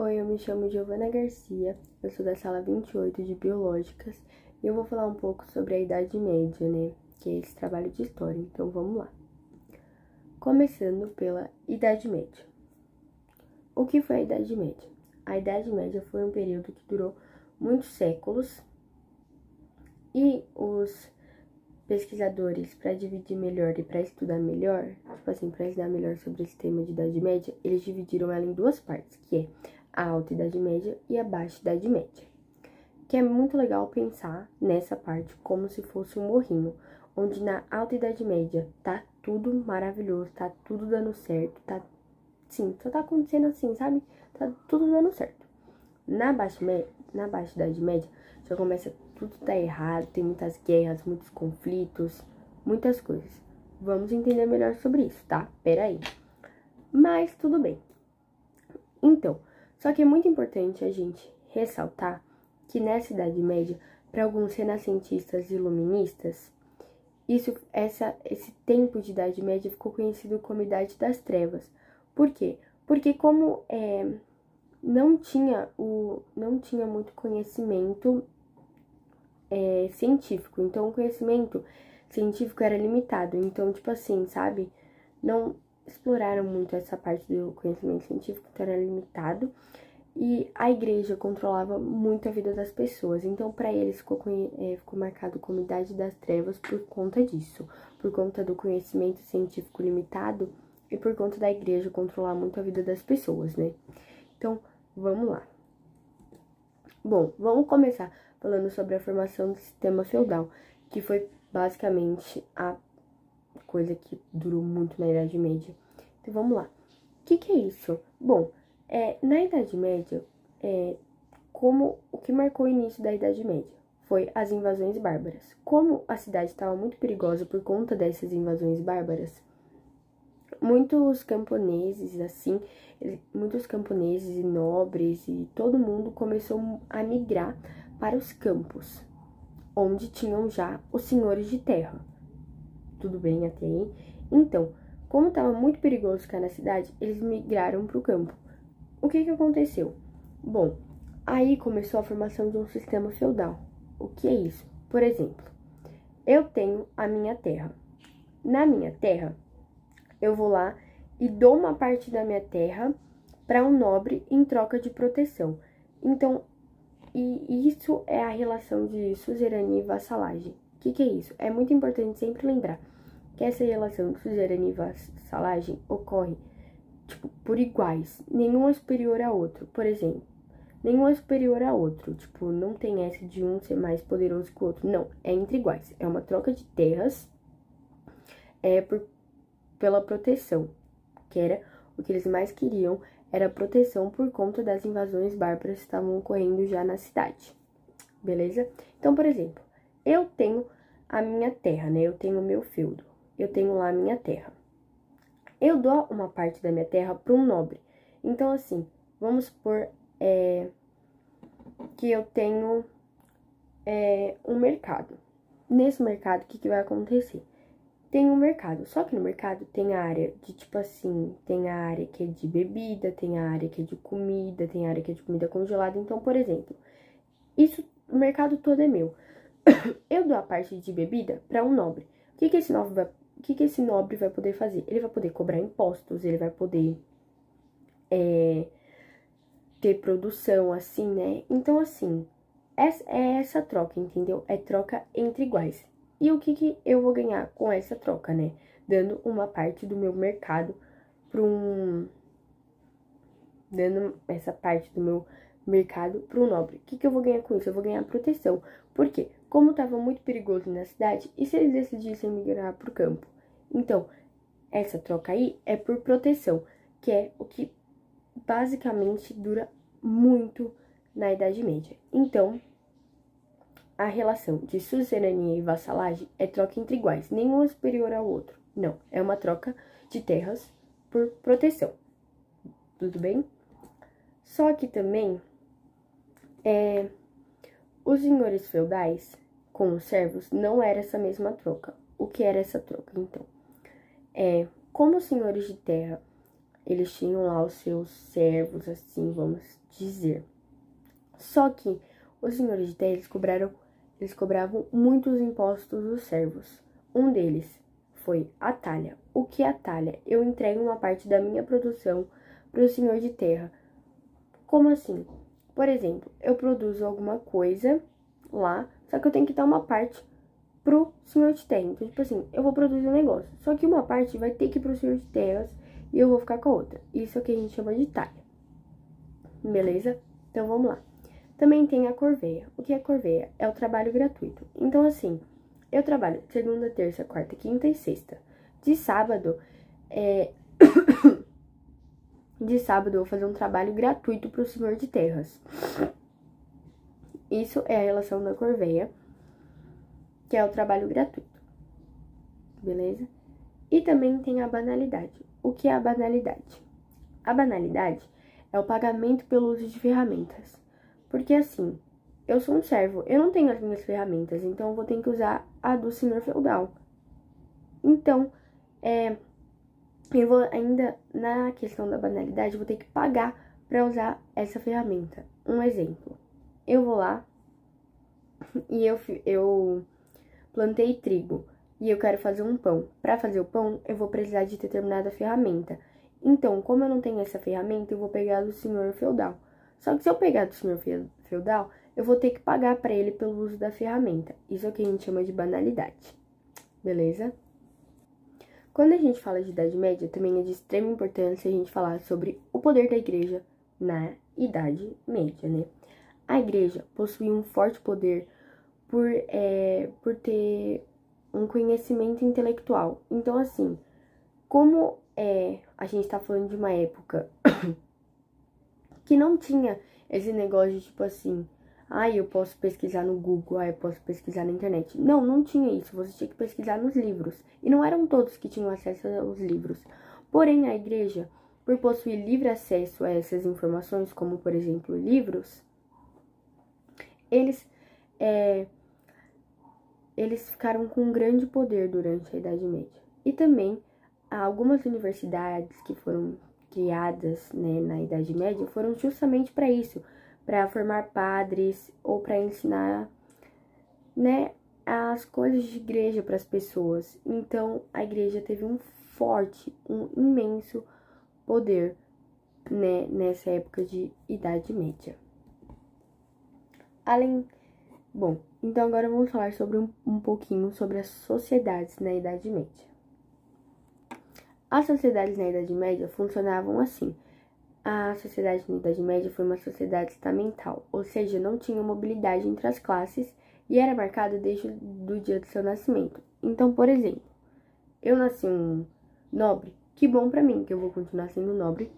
Oi, eu me chamo Giovana Garcia, eu sou da sala 28 de Biológicas e eu vou falar um pouco sobre a Idade Média, né? Que é esse trabalho de história, então vamos lá. Começando pela Idade Média. O que foi a Idade Média? A Idade Média foi um período que durou muitos séculos e os pesquisadores, para dividir melhor e para estudar melhor, para estudar melhor sobre esse tema de Idade Média, eles dividiram ela em duas partes, que é a Alta Idade Média e a Baixa Idade Média. Que é muito legal pensar nessa parte como se fosse um morrinho, onde na Alta Idade Média tá tudo maravilhoso, tá tudo dando certo, sim, só tá acontecendo assim, sabe? Tá tudo dando certo. Na Baixa Idade Média já começa tudo tá errado, tem muitas guerras, muitos conflitos, muitas coisas. Vamos entender melhor sobre isso, tá? Pera aí. Mas tudo bem. Então, só que é muito importante a gente ressaltar que nessa Idade Média, para alguns renascentistas e iluministas, esse tempo de Idade Média ficou conhecido como Idade das Trevas. Por quê? Porque como não tinha muito conhecimento científico, então o conhecimento científico era limitado, então, tipo assim, sabe, não exploraram muito essa parte do conhecimento científico, então era limitado, e a igreja controlava muito a vida das pessoas, então para eles ficou marcado como Idade das Trevas por conta disso, por conta do conhecimento científico limitado e por conta da igreja controlar muito a vida das pessoas, né? Então, vamos lá. Bom, vamos começar falando sobre a formação do sistema feudal, que foi basicamente a coisa que durou muito na Idade Média. Então, vamos lá. O que é isso? Bom, na Idade Média, o que marcou o início da Idade Média foi as invasões bárbaras. Como a cidade estava muito perigosa por conta dessas invasões bárbaras, muitos camponeses e nobres e todo mundo começou a migrar para os campos, onde tinham já os senhores de terra. Tudo bem até aí? Então, como estava muito perigoso ficar na cidade, eles migraram para o campo. O que aconteceu? Bom, aí começou a formação de um sistema feudal. O que é isso? Por exemplo, eu tenho a minha terra. Na minha terra, eu vou lá e dou uma parte da minha terra para um nobre em troca de proteção. Então, e isso é a relação de suzerania e vassalagem. O que é isso? É muito importante sempre lembrar que essa relação de suzerania e vassalagem ocorre por iguais. Nenhum é superior a outro. Por exemplo, nenhum é superior a outro. Não tem essa de um ser mais poderoso que o outro. Não, é entre iguais. É uma troca de terras pela proteção, que era o que eles mais queriam, era proteção por conta das invasões bárbaras que estavam ocorrendo já na cidade, beleza? Então, por exemplo, eu tenho a minha terra, né? Eu tenho o meu feudo, eu tenho lá a minha terra. Eu dou uma parte da minha terra para um nobre. Então, assim, vamos supor que eu tenho um mercado. Nesse mercado, o que vai acontecer? Tem um mercado, só que no mercado tem a área de, tem a área que é de bebida, tem a área que é de comida, tem a área que é de comida congelada. Então, por exemplo, o mercado todo é meu. Eu dou a parte de bebida para um nobre. O que esse nobre vai poder fazer? Ele vai poder cobrar impostos, ele vai poder ter produção, assim, né? Então, assim, é essa troca, entendeu? É troca entre iguais. E o que eu vou ganhar com essa troca, né? Dando uma parte do meu mercado dando essa parte do meu mercado para um nobre. O que eu vou ganhar com isso? Eu vou ganhar proteção. Por quê? Como estava muito perigoso na cidade, e se eles decidissem migrar para o campo? Então, essa troca aí é por proteção, que é o que basicamente dura muito na Idade Média. Então, a relação de suzerania e vassalagem é troca entre iguais, nenhum é superior ao outro. Não, é uma troca de terras por proteção. Tudo bem? Só que também, os senhores feudais com os servos não era essa mesma troca. O que era essa troca, então? Como os senhores de terra eles tinham lá os seus servos, assim, vamos dizer. Só que os senhores de terra, eles cobravam muitos impostos dos servos. Um deles foi a talha. O que é a talha? Eu entrego uma parte da minha produção para o senhor de terra. Como assim? Por exemplo, eu produzo alguma coisa lá, só que eu tenho que dar uma parte pro senhor de terra. Então, tipo assim, eu vou produzir um negócio, só que uma parte vai ter que ir pro senhor de terras e eu vou ficar com a outra. Isso é o que a gente chama de talha. Beleza? Então, vamos lá. Também tem a corveia. O que é corveia? É o trabalho gratuito. Então, assim, eu trabalho segunda, terça, quarta, quinta e sexta. De sábado, de sábado eu vou fazer um trabalho gratuito pro senhor de terras. Isso é a relação da corveia, que é o trabalho gratuito. Beleza? E também tem a banalidade. O que é a banalidade? A banalidade é o pagamento pelo uso de ferramentas. Porque assim, eu sou um servo, eu não tenho as minhas ferramentas, então eu vou ter que usar a do senhor feudal. Então, eu vou ainda, na questão da banalidade, eu vou ter que pagar para usar essa ferramenta. Um exemplo, eu vou lá e eu plantei trigo e eu quero fazer um pão. Para fazer o pão, eu vou precisar de determinada ferramenta. Então, como eu não tenho essa ferramenta, eu vou pegar do senhor feudal. Só que se eu pegar do senhor feudal, eu vou ter que pagar para ele pelo uso da ferramenta. Isso é o que a gente chama de banalidade. Beleza? Quando a gente fala de Idade Média, também é de extrema importância a gente falar sobre o poder da igreja na Idade Média, né? A igreja possuía um forte poder por ter um conhecimento intelectual. Então, assim, como a gente tá falando de uma época que não tinha esse negócio de, tipo assim, eu posso pesquisar no Google, eu posso pesquisar na internet. Não, não tinha isso, você tinha que pesquisar nos livros. E não eram todos que tinham acesso aos livros. Porém, a igreja, por possuir livre acesso a essas informações, como, por exemplo, livros, eles ficaram com um grande poder durante a Idade Média. E também, algumas universidades que foram criadas, né, na Idade Média foram justamente para isso, para formar padres ou para ensinar, né, as coisas de igreja para as pessoas. Então, a igreja teve um imenso poder, né, nessa época de Idade Média. Bom, então agora vamos falar sobre um pouquinho sobre as sociedades na Idade Média. As sociedades na Idade Média funcionavam assim. A sociedade na Idade Média foi uma sociedade estamental, ou seja, não tinha mobilidade entre as classes e era marcada desde o dia do seu nascimento. Então, por exemplo, eu nasci um nobre, que bom pra mim, que eu vou continuar sendo nobre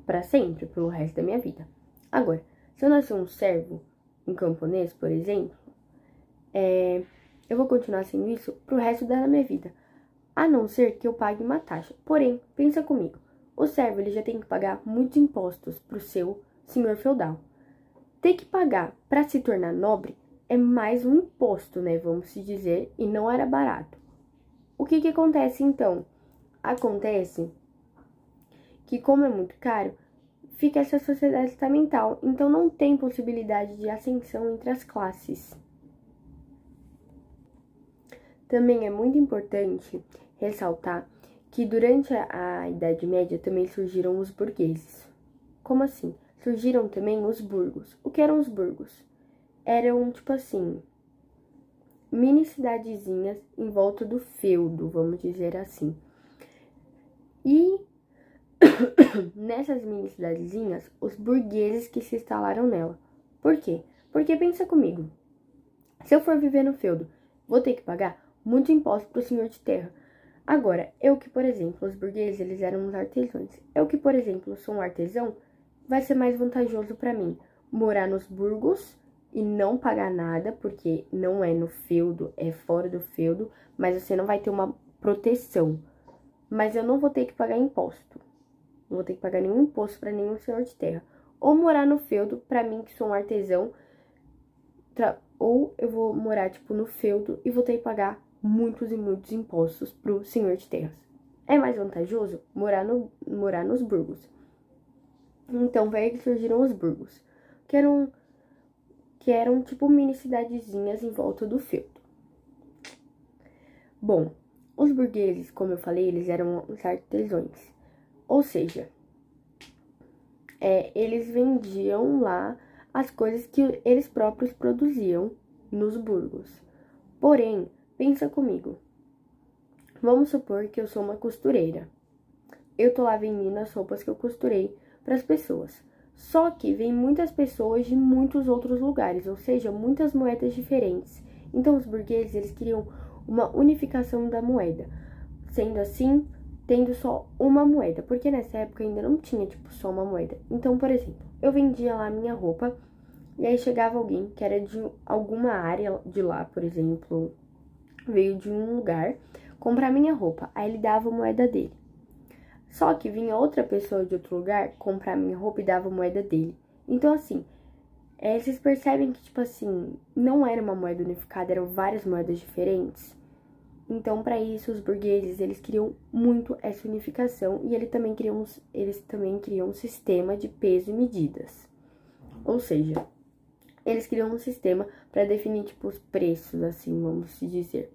pra sempre, pelo resto da minha vida. Agora, se eu nascer um servo, um camponês, por exemplo, eu vou continuar sendo isso pro resto da minha vida, a não ser que eu pague uma taxa. Porém, pensa comigo, o servo ele já tem que pagar muitos impostos pro seu senhor feudal. Ter que pagar para se tornar nobre é mais um imposto, né, vamos se dizer, e não era barato. O que acontece então? Acontece que, como é muito caro, fica essa sociedade estamental, então não tem possibilidade de ascensão entre as classes. Também é muito importante ressaltar que durante a Idade Média também surgiram os burgueses. Como assim? Surgiram também os burgos. O que eram os burgos? Eram, tipo assim, mini cidadezinhas em volta do feudo, vamos dizer assim. E nessas mini cidadezinhas, os burgueses que se instalaram nela. Por quê? Porque pensa comigo, se eu for viver no feudo, vou ter que pagar muito imposto pro senhor de terra. Agora, eu que, por exemplo, os burgueses, eles eram uns artesãos. Eu que, por exemplo, sou um artesão, vai ser mais vantajoso para mim morar nos burgos e não pagar nada, porque não é no feudo, é fora do feudo, mas você não vai ter uma proteção. Mas eu não vou ter que pagar imposto. Não vou ter que pagar nenhum imposto para nenhum senhor de terra. Ou morar no feudo, para mim que sou um artesão, ou eu vou morar, tipo, no feudo e vou ter que pagar muitos e muitos impostos pro senhor de terras. é mais vantajoso morar nos burgos. Então, foi aí que surgiram os burgos, que eram tipo mini cidadezinhas em volta do feudo. Bom, os burgueses, como eu falei, eles eram os artesãos, ou seja, eles vendiam lá as coisas que eles próprios produziam nos burgos. Porém, pensa comigo, vamos supor que eu sou uma costureira. Eu tô lá vendendo as roupas que eu costurei para as pessoas. Só que vem muitas pessoas de muitos outros lugares, ou seja, muitas moedas diferentes. Então, os burgueses, eles queriam uma unificação da moeda. Sendo assim, tendo só uma moeda. Porque nessa época ainda não tinha, tipo, só uma moeda. Então, por exemplo, eu vendia lá minha roupa e aí chegava alguém que era de alguma área de lá, por exemplo, veio de um lugar comprar minha roupa. Aí ele dava a moeda dele. Só que vinha outra pessoa de outro lugar comprar minha roupa e dava a moeda dele. Então, assim, vocês percebem que, tipo assim, não era uma moeda unificada, eram várias moedas diferentes. Então, para isso, os burgueses, eles queriam muito essa unificação e eles também queriam um sistema de peso e medidas. Ou seja, eles queriam um sistema para definir, tipo, os preços, assim, vamos se dizer.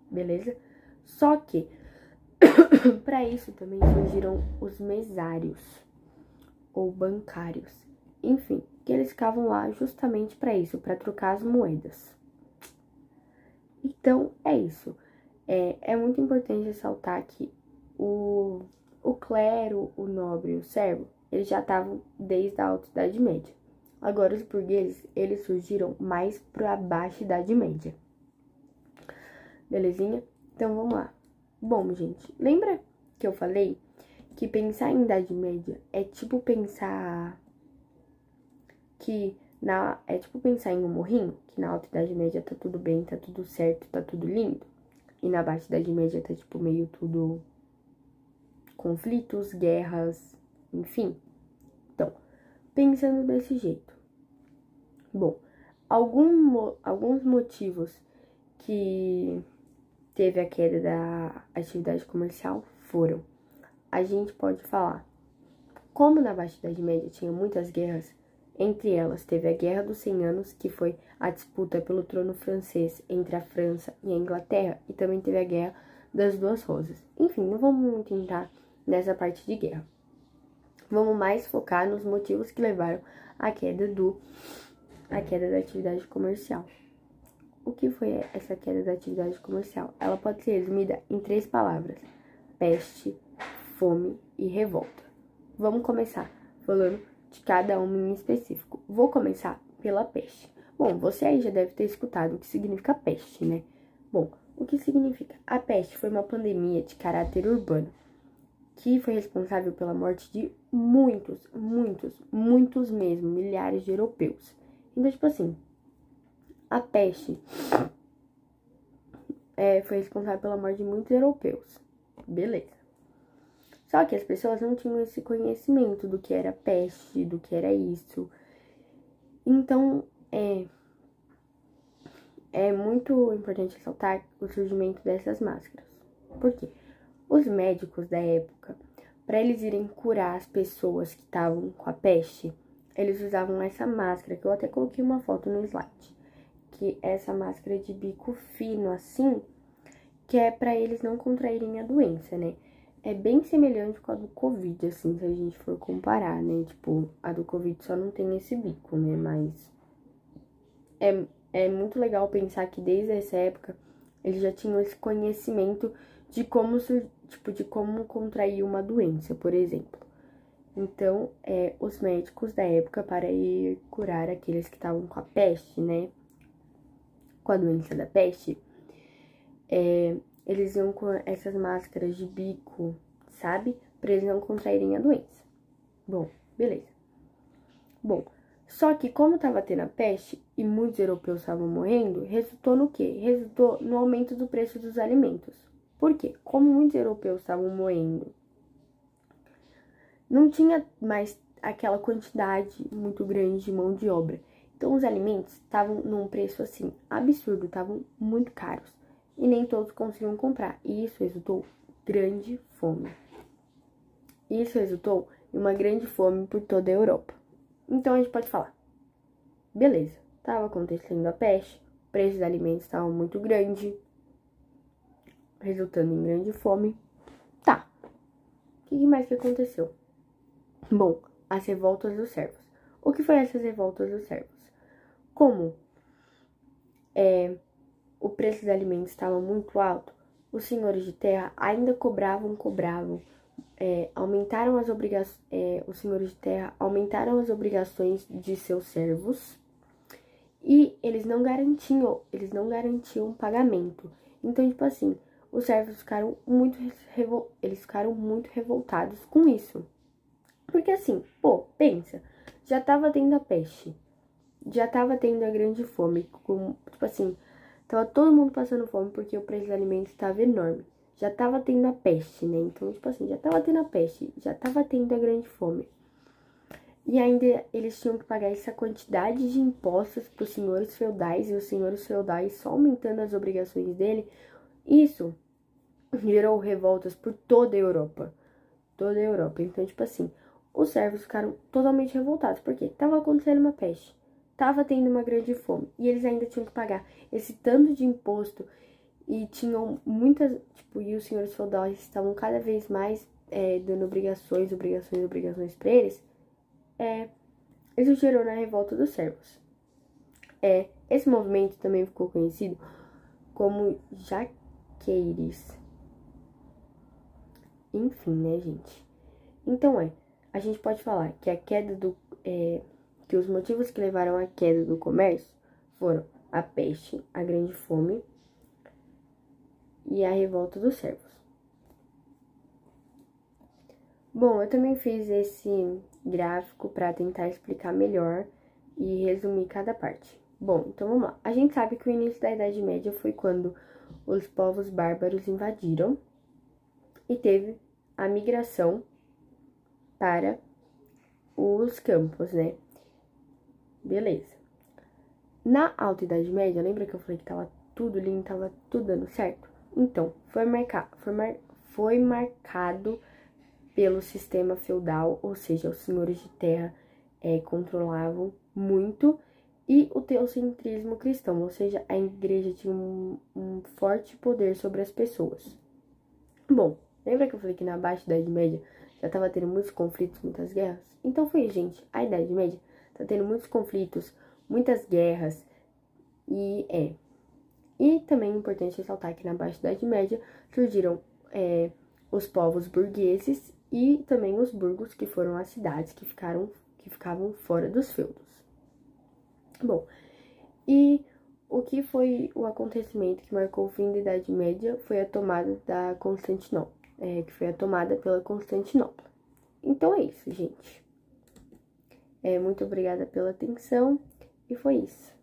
Beleza? Só que para isso também surgiram os mesários ou bancários. Enfim, que eles ficavam lá justamente para isso, para trocar as moedas. Então, é isso. É muito importante ressaltar que o clero, o nobre e o servo, eles já estavam desde a Alta Idade Média. Agora, os burgueses, eles surgiram mais para a Baixa Idade Média. Belezinha? Então, vamos lá. Bom, gente, lembra que eu falei que pensar em Idade Média é tipo pensar em um morrinho, que na Alta Idade Média tá tudo bem, tá tudo certo, tá tudo lindo, e na Baixa Idade Média tá tipo meio tudo conflitos, guerras, enfim. Então, pensando desse jeito. Bom, alguns motivos que teve a queda da atividade comercial foram: a gente pode falar, como na Baixa Idade Média tinha muitas guerras, entre elas teve a Guerra dos 100 Anos, que foi a disputa pelo trono francês entre a França e a Inglaterra, e também teve a Guerra das Duas Rosas. Enfim, não vamos muito entrar nessa parte de guerra. Vamos mais focar nos motivos que levaram à queda da atividade comercial. O que foi essa queda da atividade comercial? Ela pode ser resumida em 3 palavras: peste, fome e revolta. Vamos começar falando de cada uma em específico. Vou começar pela peste. Bom, você aí já deve ter escutado o que significa peste, né? Bom, o que significa? A peste foi uma pandemia de caráter urbano que foi responsável pela morte de muitos mesmo, milhares de europeus. Então, tipo assim, a peste foi responsável pela morte de muitos europeus. Beleza. Só que as pessoas não tinham esse conhecimento do que era peste, do que era isso. Então, é muito importante ressaltar o surgimento dessas máscaras. Por quê? Os médicos da época, para eles irem curar as pessoas que estavam com a peste, eles usavam essa máscara, que eu até coloquei uma foto no slide, que é essa máscara de bico fino assim, que é para eles não contraírem a doença, né? É bem semelhante com a do Covid, assim, se a gente for comparar, né? Tipo, a do Covid só não tem esse bico, né? Mas é muito legal pensar que desde essa época eles já tinham esse conhecimento de como contrair uma doença, por exemplo. Então, os médicos da época, para ir curar aqueles que estavam com a peste, né? Com a doença da peste, eles iam com essas máscaras de bico, sabe? Pra eles não contraírem a doença. Bom, beleza. Bom, só que como tava tendo a peste e muitos europeus estavam morrendo, resultou no quê? Resultou no aumento do preço dos alimentos. Por quê? Como muitos europeus estavam morrendo, não tinha mais aquela quantidade muito grande de mão de obra. Então, os alimentos estavam num preço, assim, absurdo, estavam muito caros. E nem todos conseguiam comprar. E isso resultou grande fome. Isso resultou em uma grande fome por toda a Europa. Então a gente pode falar, beleza, estava acontecendo a peste, o preço dos alimentos estava muito grande, resultando em grande fome. Tá, o que mais que aconteceu? Bom, as revoltas dos servos. O que foi essas revoltas dos servos? Como o preço dos alimentos estava muito alto, os senhores de terra ainda cobravam, aumentaram as obrigações, os senhores de terra aumentaram as obrigações de seus servos e eles não garantiam pagamento. Então, tipo assim, os servos ficaram muito revoltados com isso. Porque assim, pô, pensa, já tava tendo a peste, já tava tendo a grande fome, tipo assim, tava todo mundo passando fome porque o preço dos alimentos estava enorme. Já tava tendo a peste, né? Então, tipo assim, já tava tendo a peste, já tava tendo a grande fome. E ainda eles tinham que pagar essa quantidade de impostos pros senhores feudais, e os senhores feudais só aumentando as obrigações dele. Isso gerou revoltas por toda a Europa. Toda a Europa. Então, tipo assim, os servos ficaram totalmente revoltados, porque tava acontecendo uma peste, tava tendo uma grande fome, e eles ainda tinham que pagar esse tanto de imposto, e tinham muitas, tipo, e os senhores feudais estavam cada vez mais dando obrigações pra eles, isso gerou na revolta dos servos. Esse movimento também ficou conhecido como Jaqueires. Enfim, né, gente? Então, a gente pode falar que a queda que os motivos que levaram à queda do comércio foram a peste, a grande fome e a revolta dos servos. Bom, eu também fiz esse gráfico para tentar explicar melhor e resumir cada parte. Bom, então vamos lá. A gente sabe que o início da Idade Média foi quando os povos bárbaros invadiram e teve a migração para os campos, né? Beleza. Na Alta Idade Média, lembra que eu falei que tava tudo lindo, tava tudo dando certo? Então, foi marcado pelo sistema feudal, ou seja, os senhores de terra controlavam muito, e o teocentrismo cristão, ou seja, a igreja tinha um forte poder sobre as pessoas. Bom, lembra que eu falei que na Baixa Idade Média já tava tendo muitos conflitos, muitas guerras? Então foi, gente, a Idade Média tá tendo muitos conflitos, muitas guerras, E também é importante ressaltar que na Baixa Idade Média surgiram os povos burgueses e também os burgos, que foram as cidades que ficavam fora dos feudos. Bom, e o que foi o acontecimento que marcou o fim da Idade Média foi a tomada da Constantinopla, que foi a tomada pela Constantinopla. Então é isso, gente. Muito obrigada pela atenção e foi isso.